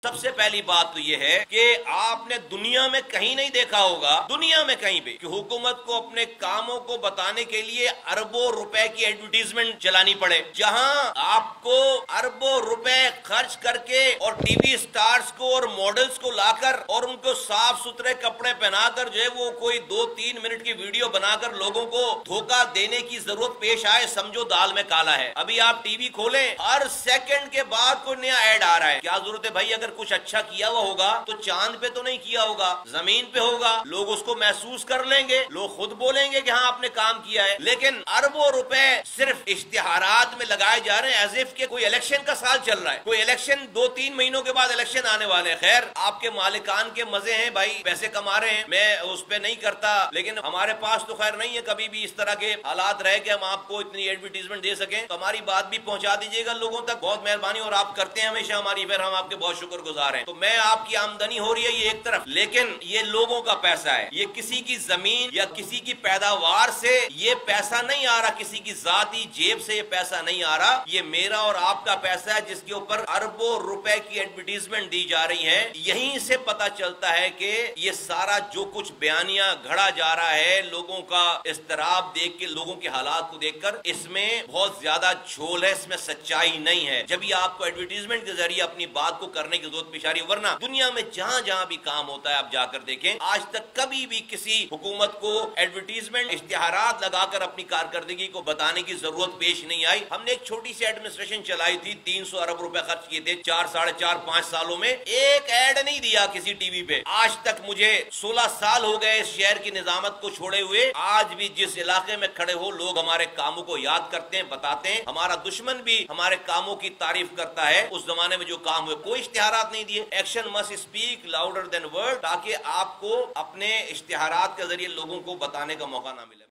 सबसे पहली बात तो ये है कि आपने दुनिया में कहीं नहीं देखा होगा, दुनिया में कहीं भी, कि हुकूमत को अपने कामों को बताने के लिए अरबों रुपए की एडवर्टीजमेंट चलानी पड़े, जहां आपको अरबों रुपए खर्च करके और टीवी स्टार्स को और मॉडल्स को लाकर और उनको साफ सुथरे कपड़े पहनाकर जो है वो कोई 2-3 मिनट की वीडियो बनाकर लोगों को धोखा देने की जरूरत पेश आए, समझो दाल में काला है। अभी आप टीवी खोलें, हर सेकंड के बाद कोई नया ऐड आ रहा है। क्या जरूरत है भाई, अगर कुछ अच्छा किया हुआ होगा तो चांद पे तो नहीं किया होगा, जमीन पे होगा, लोग उसको महसूस कर लेंगे, लोग खुद बोलेंगे कि हाँ आपने काम किया है। लेकिन अरबों रुपए सिर्फ इश्तिहारात में लगाए जा रहे हैं, एज इफ के कोई इलेक्शन का साल चल रहा है, कोई इलेक्शन 2-3 महीनों के बाद इलेक्शन आने वाले हैं। खैर आपके मालिकान के मजे हैं भाई, पैसे कमा रहे हैं, मैं उस पर नहीं करता, लेकिन हमारे पास तो खैर नहीं है कभी भी इस तरह के हालात रहे कि हम आपको इतनी एडवर्टीजमेंट दे सकें। तो हमारी बात भी पहुंचा दीजिएगा लोगों तक, बहुत मेहरबानी, और आप करते हैं हमेशा हमारी, फिर हम आपके बहुत शुक्रगुजार हैं। तो मैं आपकी आमदनी हो रही है ये एक तरफ, लेकिन ये लोगों का पैसा है, ये किसी की जमीन या किसी की पैदावार से ये पैसा नहीं आ रहा, किसी की जाती जेब से ये पैसा नहीं आ रहा, ये मेरा और आपका पैसा है जिसके ऊपर अरबों रुपए की एडवर्टीजमेंट दी जा रही है। यहीं से पता चलता है कि ये सारा जो कुछ बयानिया घड़ा जा रहा है, लोगों का इस्तराब देख के, लोगों के हालात को देखकर, इसमें बहुत ज्यादा झोल है, इसमें सच्चाई नहीं है। जब ये आपको एडवर्टीजमेंट के जरिए अपनी बात को करने की जरूरत पेश आ रही है, वरना दुनिया में जहां जहां भी काम होता है आप जाकर देखें, आज तक कभी भी किसी हुकूमत को एडवर्टीजमेंट इश्तिहारात लगाकर अपनी कारकर्दगी को बताने की जरूरत पेश नहीं आई। हमने एक छोटी सी एडमिनिस्ट्रेशन चलाई थी, 300 अरब रुपए खर्च किए थे 4-4.5 सालों में, एक ऐड नहीं दिया किसी टीवी पे। आज तक मुझे 16 साल हो गए इस शहर की निजामत को छोड़े हुए, आज भी जिस इलाके में खड़े हो लोग हमारे कामों को याद करते हैं, बताते हैं। हमारा दुश्मन भी हमारे कामों की तारीफ करता है, उस जमाने में जो काम हुए, कोई इश्तिहारात नहीं दिए। Action must speak louder than word, ताकि आपको अपने इश्तिहारात के जरिए लोगों को बताने का मौका ना मिले।